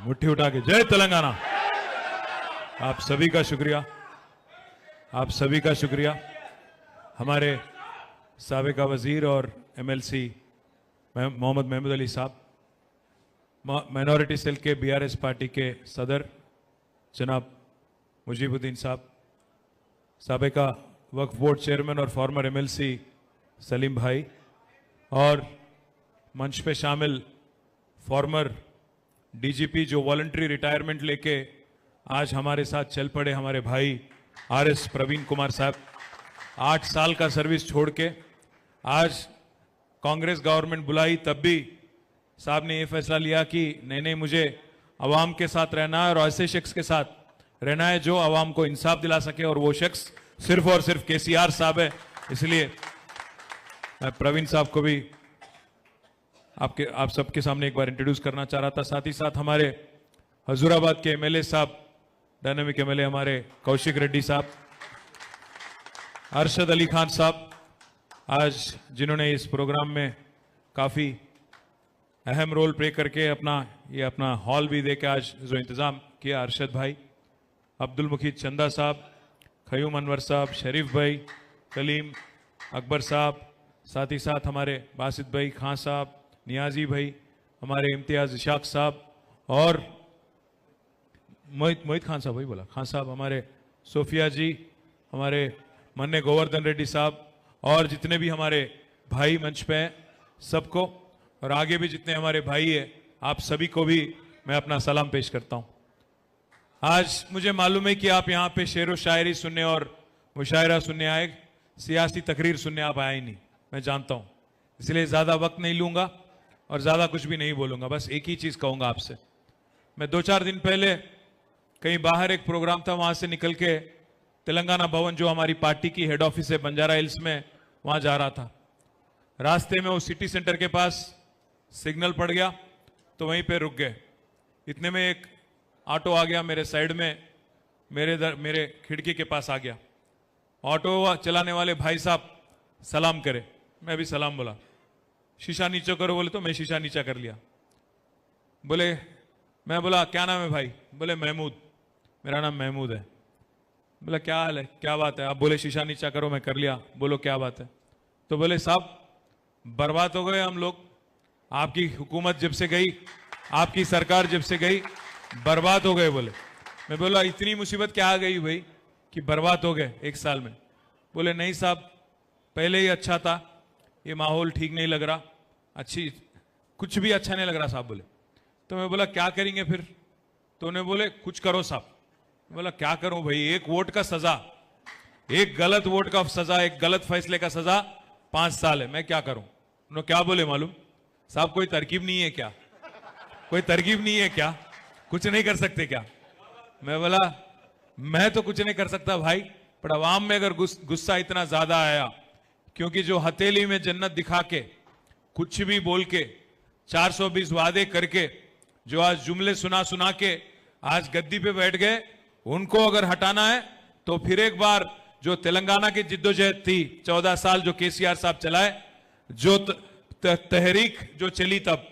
मुट्ठी उठा के जय तेलंगाना। आप सभी का शुक्रिया, आप सभी का शुक्रिया। हमारे साबिका वजीर और एमएलसी मोहम्मद महमूद अली साहब, माइनॉरिटी सेल के बीआरएस पार्टी के सदर जनाब मुजीबुद्दीन साहब, साबिका वक्फ बोर्ड चेयरमैन और फॉर्मर एमएलसी सलीम भाई, और मंच पे शामिल फॉर्मर डीजीपी जो वॉलंटरी रिटायरमेंट लेके आज हमारे साथ चल पड़े, हमारे भाई आरएस प्रवीण कुमार साहब, 8 साल का सर्विस छोड़ के आज कांग्रेस गवर्नमेंट बुलाई तब भी साहब ने ये फैसला लिया कि नहीं, मुझे अवाम के साथ रहना है और ऐसे शख्स के साथ रहना है जो अवाम को इंसाफ दिला सके, और वो शख्स सिर्फ और सिर्फ केसीआर साहब है। इसलिए मैं प्रवीण साहब को भी आप सबके सामने एक बार इंट्रोड्यूस करना चाह रहा था। साथ ही साथ हमारे हजूराबाद के एमएलए साहब, डायनामिक एमएलए हमारे कौशिक रेड्डी साहब, अरशद अली खान साहब, आज जिन्होंने इस प्रोग्राम में काफ़ी अहम रोल प्ले करके अपना हॉल भी देके आज जो इंतज़ाम किया, अरशद भाई, अब्दुल मुखीद चंदा साहब, खयूम अनवर साहब, शरीफ भाई, कलीम अकबर साहब, साथ ही साथ हमारे बासित भाई खान साहब, नियाजी भाई, हमारे इम्तियाज इशाक साहब और मोहित खान साहब, वही बोला खान साहब, हमारे सोफिया जी, हमारे मन्ने गोवर्धन रेड्डी साहब, और जितने भी हमारे भाई मंच पे हैं सबको, और आगे भी जितने हमारे भाई हैं, आप सभी को भी मैं अपना सलाम पेश करता हूं। आज मुझे मालूम है कि आप यहाँ पे शेर व शायरी सुनने और मुशायरा सुनने आए, सियासी तकरीर सुनने आप आए ही नहीं, मैं जानता हूं। इसलिए ज़्यादा वक्त नहीं लूँगा और ज़्यादा कुछ भी नहीं बोलूँगा, बस एक ही चीज़ कहूँगा आपसे। मैं 2-4 दिन पहले कहीं बाहर एक प्रोग्राम था, वहाँ से निकल के तेलंगाना भवन जो हमारी पार्टी की हेड ऑफिस है बंजारा हिल्स में, वहाँ जा रहा था। रास्ते में वो सिटी सेंटर के पास सिग्नल पड़ गया तो वहीं पे रुक गए। इतने में एक ऑटो आ गया मेरे साइड में, मेरे खिड़की के पास आ गया। ऑटो चलाने वाले भाई साहब सलाम करे, मैं भी सलाम बोला। शीशा नीचे करो बोले तो मैं शीशा नीचा कर लिया। बोले, मैं बोला क्या नाम है भाई? बोले महमूद। मेरा नाम महमूद है। बोला क्या हाल है, क्या बात है? आप बोले शीशा नीचा करो, मैं कर लिया। बोलो क्या बात है? तो बोले साहब बर्बाद हो गए हम लोग, आपकी हुकूमत जब से गई, आपकी सरकार जब से गई बर्बाद हो गए। बोले, मैं बोला इतनी मुसीबत क्या आ गई भाई कि बर्बाद हो गए 1 साल में? बोले नहीं साहब पहले ही अच्छा था, ये माहौल ठीक नहीं लग रहा, कुछ भी अच्छा नहीं लग रहा साहब। बोले तो मैं बोला क्या करेंगे फिर? तो उन्हें बोले कुछ करो साहब। बोला क्या करूं भाई, एक वोट का सजा, एक गलत वोट का सजा, एक गलत फैसले का सजा 5 साल है, मैं क्या करूं? उन्होंने क्या बोले मालूम? साहब कोई तरकीब नहीं है क्या? कोई तरकीब नहीं है क्या? कुछ नहीं कर सकते क्या? मैं बोला मैं तो कुछ नहीं कर सकता भाई, पर अवाम में अगर गुस्सा इतना ज्यादा आया, क्योंकि जो हथेली में जन्नत दिखा के, कुछ भी बोल के, 420 वादे करके, जो आज जुमले सुना के आज गद्दी पे बैठ गए, उनको अगर हटाना है तो फिर एक बार जो तेलंगाना की जिद्दोजहद थी 14 साल जो केसीआर साहब चलाए, जो तहरीक जो चली, तब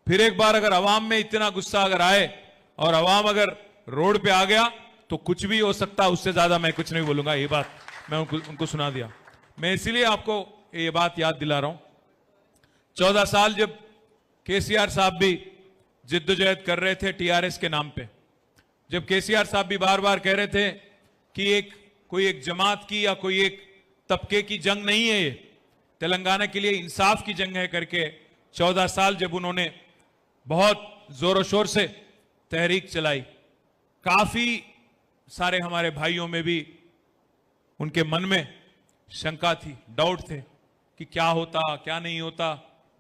फिर एक बार अगर अवाम में इतना गुस्सा अगर आए और अवाम अगर रोड पे आ गया तो कुछ भी हो सकता, उससे ज्यादा मैं कुछ नहीं बोलूंगा। ये बात मैं उनको सुना दिया। मैं इसीलिए आपको ये बात याद दिला रहा हूं, 14 साल जब केसीआर साहब भी जिद्दोजहद कर रहे थे टीआरएस के नाम पे, जब केसीआर साहब भी बार बार कह रहे थे कि कोई एक जमात की या कोई एक तबके की जंग नहीं है, ये तेलंगाना के लिए इंसाफ की जंग है करके, 14 साल जब उन्होंने बहुत जोरों शोर से तहरीक चलाई, काफी सारे हमारे भाइयों में भी उनके मन में शंका थी, डाउट थे कि क्या होता क्या नहीं होता,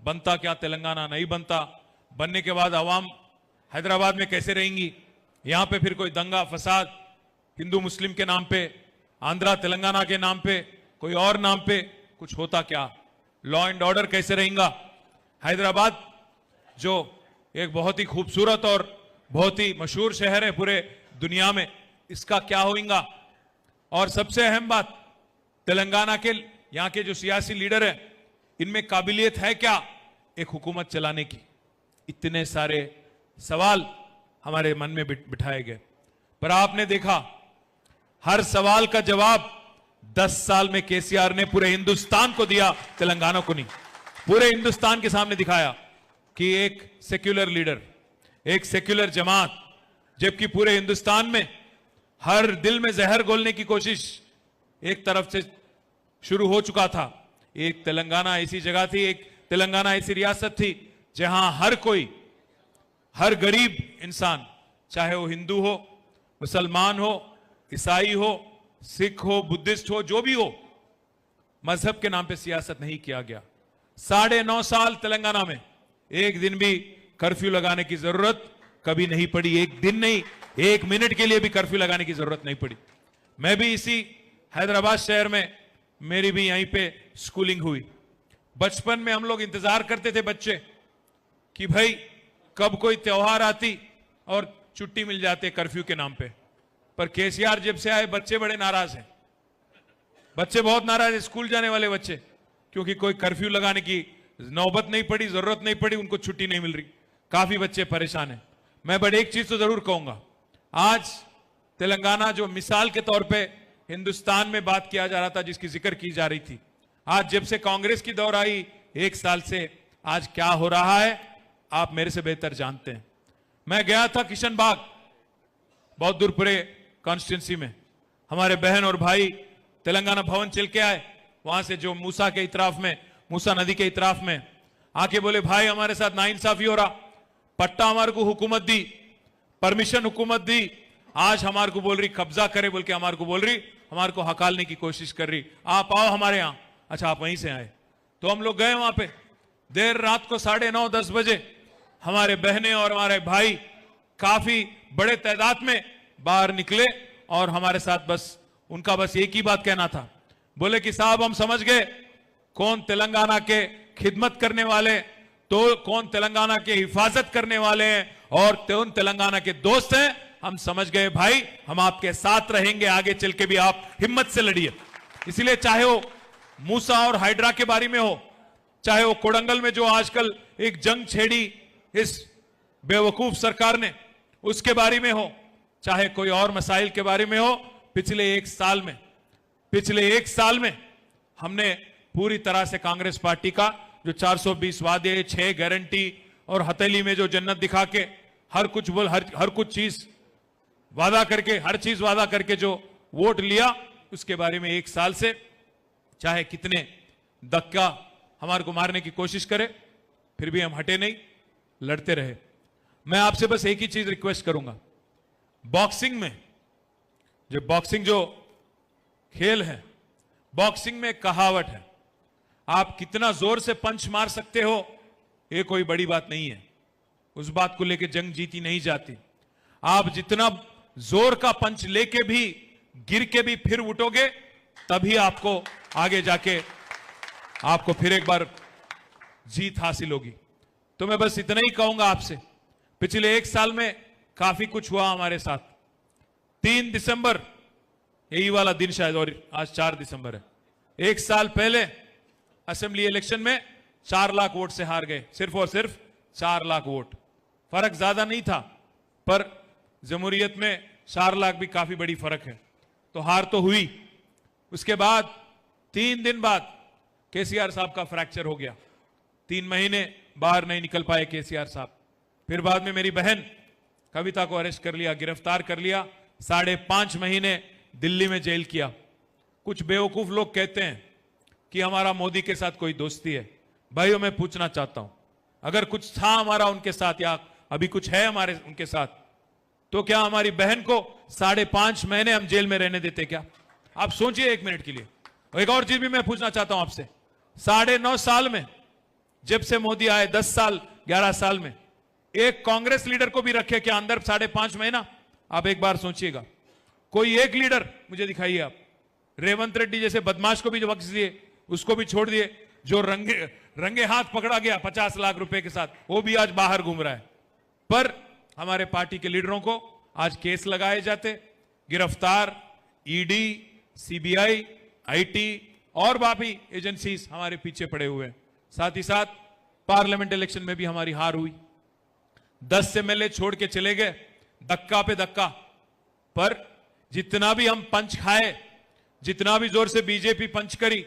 बनता क्या तेलंगाना, नहीं बनता, बनने के बाद आवाम हैदराबाद में कैसे रहेंगी, यहां पे फिर कोई दंगा फसाद हिंदू मुस्लिम के नाम पे, आंध्रा तेलंगाना के नाम पे, कोई और नाम पे कुछ होता क्या, लॉ एंड ऑर्डर कैसे रहेगा, हैदराबाद जो एक बहुत ही खूबसूरत और बहुत ही मशहूर शहर है पूरे दुनिया में, इसका क्या होगा। और सबसे अहम बात, तेलंगाना के यहां के जो सियासी लीडर हैं, इनमें काबिलियत है क्या एक हुकूमत चलाने की? इतने सारे सवाल हमारे मन में बिठाए गए। पर आपने देखा हर सवाल का जवाब 10 साल में केसीआर ने पूरे हिंदुस्तान को दिया, तेलंगाना को नहीं। पूरे हिंदुस्तान के सामने दिखाया कि एक सेक्युलर लीडर, एक सेक्युलर जमात, जबकि पूरे हिंदुस्तान में हर दिल में जहर घोलने की कोशिश एक तरफ से शुरू हो चुका था। एक तेलंगाना ऐसी जगह थी, एक तेलंगाना ऐसी रियासत थी जहां हर कोई, हर गरीब इंसान, चाहे वो हिंदू हो, मुसलमान हो, ईसाई हो, सिख हो, बुद्धिस्ट हो, जो भी हो, मजहब के नाम पे सियासत नहीं किया गया। 9.5 साल तेलंगाना में एक दिन भी कर्फ्यू लगाने की जरूरत कभी नहीं पड़ी। एक दिन नहीं, 1 मिनट के लिए भी कर्फ्यू लगाने की जरूरत नहीं पड़ी। मैं भी इसी हैदराबाद शहर में, मेरी भी यहीं पे स्कूलिंग हुई। बचपन में हम लोग इंतजार करते थे बच्चे कि भाई कब कोई त्योहार आती और छुट्टी मिल जाते कर्फ्यू के नाम पे। पर केसीआर जब से आए बच्चे बड़े नाराज हैं, बच्चे बहुत नाराज हैं, स्कूल जाने वाले बच्चे, क्योंकि कोई कर्फ्यू लगाने की नौबत नहीं पड़ी, जरूरत नहीं पड़ी, उनको छुट्टी नहीं मिल रही। काफी बच्चे परेशान हैं। मैं बट एक चीज तो जरूर कहूंगा, आज तेलंगाना जो मिसाल के तौर पे हिंदुस्तान में बात किया जा रहा था, जिसकी जिक्र की जा रही थी, आज जब से कांग्रेस की दौर आई 1 साल से आज क्या हो रहा है आप मेरे से बेहतर जानते हैं। मैं गया था किशनबाग, बहुत दूर परे कॉन्स्टिट्यूंसी में। हमारे बहन और भाई तेलंगाना भवन चल के आए, वहां से जो मूसा के इतराफ में, मूसा नदी के इतराफ में आके बोले भाई हमारे साथ नाइंसाफी हो रहा, पट्टा हमारे को हुकूमत दी, परमिशन हुकूमत दी, आज हमारे को बोल रही कब्जा करे, बोल के हमारे को बोल रही, हमारे को हकालने की कोशिश कर रही, आप आओ हमारे यहां। अच्छा आप वहीं से आए, तो हम लोग गए वहां पे। देर रात को 9:30-10 बजे हमारे बहनें और हमारे भाई काफी बड़े तादाद में बाहर निकले और हमारे साथ बस उनका बस एक ही बात कहना था, बोले कि साहब हम समझ गए कौन तेलंगाना के खिदमत करने वाले, तो कौन तेलंगाना के हिफाजत करने वाले हैं और कौन तेलंगाना के दोस्त हैं। हम समझ गए भाई, हम आपके साथ रहेंगे, आगे चल के भी आप हिम्मत से लड़िए। इसलिए चाहे वो मूसा और हाइड्रा के बारे में हो, चाहे वो कोडंगल में जो आजकल एक जंग छेड़ी इस बेवकूफ सरकार ने, उसके बारे में हो, चाहे कोई और मसाइल के बारे में हो, पिछले एक साल में हमने पूरी तरह से कांग्रेस पार्टी का जो 420 वादे, 6 गारंटी और हथेली में जो जन्नत दिखा के हर कुछ चीज वादा करके, हर चीज वादा करके जो वोट लिया, उसके बारे में 1 साल से चाहे कितने धक्का हमारे को मारने की कोशिश करे, फिर भी हम हटे नहीं, लड़ते रहे। मैं आपसे बस एक ही चीज रिक्वेस्ट करूंगा, बॉक्सिंग में जो खेल है, बॉक्सिंग में कहावत है, आप कितना जोर से पंच मार सकते हो ये कोई बड़ी बात नहीं है, उस बात को लेके जंग जीती नहीं जाती। आप जितना जोर का पंच लेके भी गिर के भी फिर उठोगे, तभी आपको आगे जाके आपको फिर एक बार जीत हासिल होगी। तो मैं बस इतना ही कहूंगा आपसे, पिछले 1 साल में काफी कुछ हुआ हमारे साथ। 3 दिसंबर यही वाला दिन शायद, और आज 4 दिसंबर है, 1 साल पहले असेंबली इलेक्शन में 4 लाख वोट से हार गए, सिर्फ और सिर्फ 4 लाख वोट। फर्क ज्यादा नहीं था, पर जमहूरियत में 4 लाख भी काफी बड़ी फर्क है, तो हार तो हुई। उसके बाद 3 दिन बाद केसीआर साहब का फ्रैक्चर हो गया, 3 महीने बाहर नहीं निकल पाए केसीआर साहब। फिर बाद में मेरी बहन कविता को अरेस्ट कर लिया, गिरफ्तार कर लिया, 5.5 महीने दिल्ली में जेल किया। कुछ बेवकूफ लोग कहते हैं कि हमारा मोदी के साथ कोई दोस्ती है। भाइयों मैं पूछना चाहता हूं, अगर कुछ था हमारा उनके साथ या अभी कुछ है हमारे उनके साथ, तो क्या हमारी बहन को 5.5 महीने हम जेल में रहने देते क्या? आप सोचिए 1 मिनट के लिए। एक और चीज भी मैं पूछना चाहता हूं आपसे, 9.5 साल में जब से मोदी आए, 10 साल 11 साल में एक कांग्रेस लीडर को भी रखे क्या अंदर 5.5 महीना? आप एक बार सोचिएगा, कोई एक लीडर मुझे दिखाइए आप। रेवंत रेड्डी जैसे बदमाश को भी जो बख्श दिए, उसको भी छोड़ दिए, जो रंगे हाथ पकड़ा गया 50 लाख रुपए के साथ, वो भी आज बाहर घूम रहा है। पर हमारे पार्टी के लीडरों को आज केस लगाए जाते, गिरफ्तार, ईडी, सीबीआई, आईटी और बाकी एजेंसीज हमारे पीछे पड़े हुए हैं। साथ ही साथ पार्लियामेंट इलेक्शन में भी हमारी हार हुई, 10 एमएलए छोड़ के चले गए, धक्का पे धक्का, पर जितना भी हम पंच खाए, जितना भी जोर से बीजेपी पंच करी,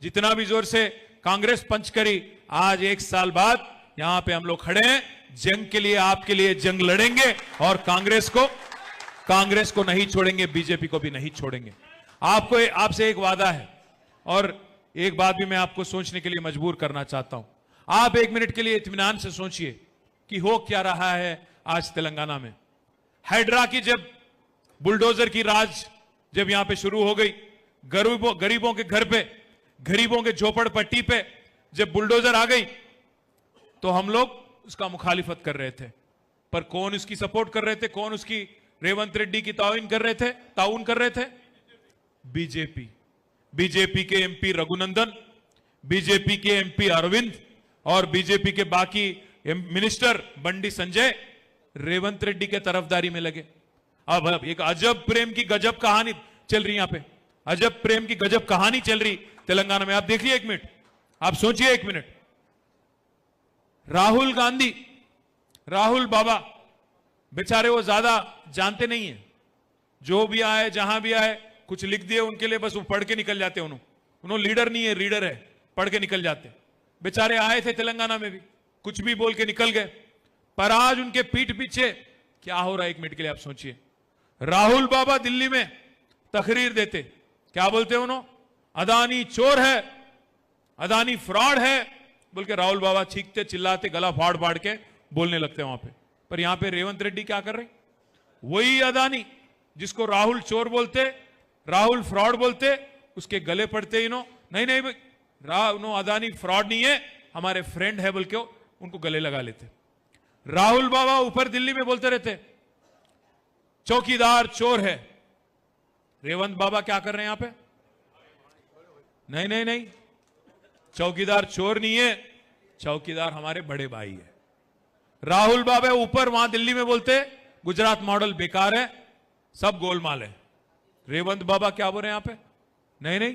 जितना भी जोर से कांग्रेस पंच करी, आज 1 साल बाद यहां पे हम लोग खड़े हैं, जंग के लिए, आपके लिए जंग लड़ेंगे और कांग्रेस को नहीं छोड़ेंगे, बीजेपी को भी नहीं छोड़ेंगे। आपसे एक वादा है और एक बात भी मैं आपको सोचने के लिए मजबूर करना चाहता हूं। आप 1 मिनट के लिए इत्मीनान से सोचिए कि हो क्या रहा है आज तेलंगाना में। हाइड्रा की जब बुलडोजर की राज जब यहां पे शुरू हो गई, गरीबों के घर पे, गरीबों के झोपड़पट्टी पे जब बुलडोजर आ गई, तो हम लोग उसका मुखालिफत कर रहे थे, पर कौन उसकी सपोर्ट कर रहे थे, कौन उसकी रेवंत रेड्डी की ताउन कर रहे थे? बीजेपी के एमपी रघुनंदन, बीजेपी के एमपी अरविंद और बीजेपी के बाकी मिनिस्टर बंडी संजय रेवंत रेड्डी के तरफदारी में लगे। अब एक अजब प्रेम की गजब कहानी चल रही, यहां पे अजब प्रेम की गजब कहानी चल रही तेलंगाना में। आप देखिए 1 मिनट, आप सोचिए 1 मिनट। राहुल गांधी, राहुल बाबा बेचारे वो ज्यादा जानते नहीं है, जो भी आए जहां भी आए कुछ लिख दिए उनके लिए, बस वो पढ़ के निकल जाते। उन्होंने लीडर नहीं है, रीडर है, पढ़ के निकल जाते। बेचारे आए थे तेलंगाना में भी, कुछ भी बोल के निकल गए, पर आज उनके पीठ पीछे क्या हो रहा है 1 मिनट के लिए आप सोचिए। राहुल बाबा दिल्ली में तकरीर देते, क्या बोलते हैं उन्होंने? अदानी चोर है, अदानी फ्रॉड है बोल के राहुल बाबा चीखते चिल्लाते गला फाड़ फाड़ के बोलने लगते वहां पे। पर यहां पे रेवंत रेड्डी क्या कर रहे? वही अदानी जिसको राहुल चोर बोलते, राहुल फ्रॉड बोलते, उसके गले पड़ते नहीं भाई अदानी फ्रॉड नहीं है, हमारे फ्रेंड है बोल के उनको गले लगा लेते। राहुल बाबा ऊपर दिल्ली में बोलते रहते चौकीदार चोर है। रेवंत बाबा क्या कर रहे हैं यहां पे? नहीं, चौकीदार चोर नहीं है, चौकीदार हमारे बड़े भाई है। राहुल बाबा ऊपर वहां दिल्ली में बोलते गुजरात मॉडल बेकार है, सब गोलमाल है। रेवंत बाबा क्या बोल रहे हैं यहां पे? नहीं,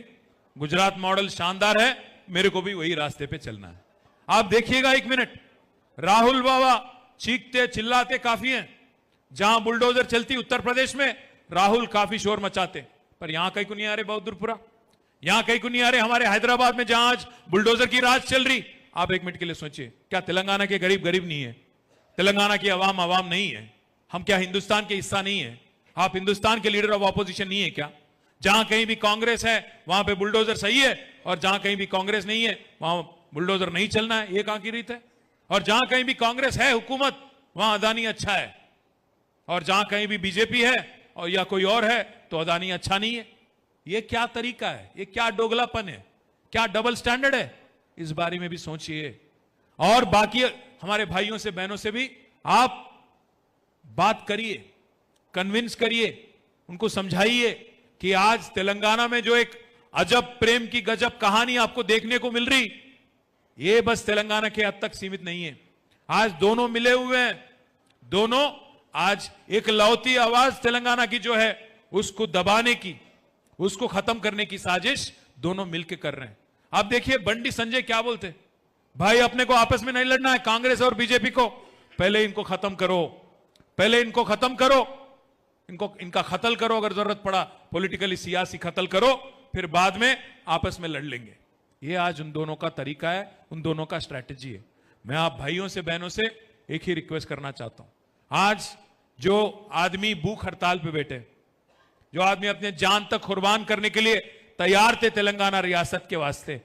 गुजरात मॉडल शानदार है, मेरे को भी वही रास्ते पे चलना है। आप देखिएगा 1 मिनट, राहुल बाबा चीखते चिल्लाते काफी हैं। जहां बुलडोजर चलती उत्तर प्रदेश में, राहुल काफी शोर मचाते, पर यहां कहीं को नहीं आ रहे बहादुरपुरा, यहां कहीं को नहीं आ रहे हमारे हैदराबाद में जहां आज बुलडोजर की राज चल रही। आप 1 मिनट के लिए सोचिए, क्या तेलंगाना के गरीब नहीं है? तेलंगाना की आवाम नहीं है? हम क्या हिंदुस्तान के हिस्सा नहीं है? आप हिंदुस्तान के लीडर ऑफ ऑपोजिशन नहीं है क्या? जहां कहीं भी कांग्रेस है वहां पे बुलडोजर सही है, और जहां कहीं भी कांग्रेस नहीं है वहां बुलडोजर नहीं चलना है, ये कहां की रीत है? और जहां कहीं भी कांग्रेस है हुकूमत, वहां अदानी अच्छा है, और जहां कहीं भी बीजेपी है और या कोई और है तो अदानी अच्छा नहीं है। ये क्या तरीका है? ये क्या डोगलापन है? क्या डबल स्टैंडर्ड है? इस बारे में भी सोचिए। और बाकी हमारे भाइयों से बहनों से भी आप बात करिए, कन्विंस करिए, उनको समझाइए कि आज तेलंगाना में जो एक अजब प्रेम की गजब कहानी आपको देखने को मिल रही, ये बस तेलंगाना के हद तक सीमित नहीं है। आज दोनों मिले हुए हैं, दोनों आज एक लौती आवाज तेलंगाना की जो है उसको दबाने की, उसको खत्म करने की साजिश दोनों मिलकर कर रहे हैं। आप देखिए बंडी संजय क्या बोलते, भाई अपने को आपस में नहीं लड़ना है, कांग्रेस और बीजेपी को, पहले इनको खत्म करो, पहले इनको खत्म करो, इनका कत्ल करो, अगर जरूरत पड़ा पॉलिटिकली सियासी कत्ल करो, फिर बाद में आपस में लड़ लेंगे। ये आज उन दोनों का तरीका है, उन दोनों का स्ट्रैटेजी है। मैं आप भाइयों से बहनों से एक ही रिक्वेस्ट करना चाहता हूं, आज जो आदमी भूख हड़ताल पे बैठे, जो आदमी अपने जान तक कुर्बान करने के लिए तैयार थे तेलंगाना रियासत के वास्ते,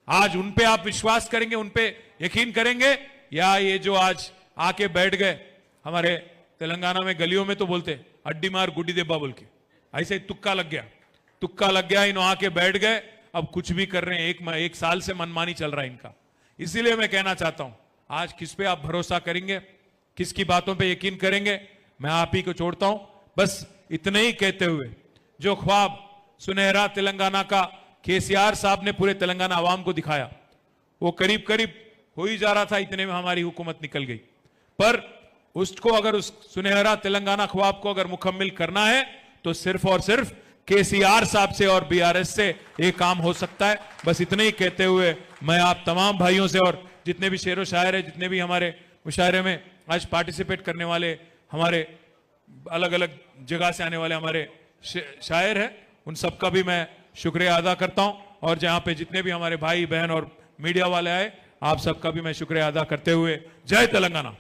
आज उन पे आप विश्वास करेंगे, उन पे यकीन करेंगे, या ये जो आज आके बैठ गए हमारे तेलंगाना में गलियों में तो बोलते अड्डी मार गुड्डी देबा बोल के, ऐसे ही तुक्का लग गया, इन्हों आके बैठ गए, अब कुछ भी कर रहे हैं। एक साल से मनमानी चल रहा है इनका। इसीलिए मैं कहना चाहता हूं, आज किस पे आप भरोसा करेंगे, किसकी बातों पे यकीन करेंगे, मैं आप ही को छोड़ता हूं। बस इतने ही कहते हुए, जो ख्वाब सुनहरा तेलंगाना का केसीआर साहब ने पूरे तेलंगाना आवाम को दिखाया, वो करीब करीब हो ही जा रहा था, इतने में हमारी हुकूमत निकल गई। पर उसको अगर उस सुनहरा तेलंगाना ख्वाब को अगर मुकम्मिल करना है तो सिर्फ और सिर्फ केसीआर साहब से और बीआरएस से एक काम हो सकता है। बस इतने ही कहते हुए मैं आप तमाम भाइयों से, और जितने भी शेर व शायर है, जितने भी हमारे मुशायरे में आज पार्टिसिपेट करने वाले हमारे अलग अलग जगह से आने वाले हमारे शायर हैं, उन सबका भी मैं शुक्रिया अदा करता हूं। और जहां पे जितने भी हमारे भाई बहन और मीडिया वाले आए, आप सबका भी मैं शुक्रिया अदा करते हुए जय तेलंगाना।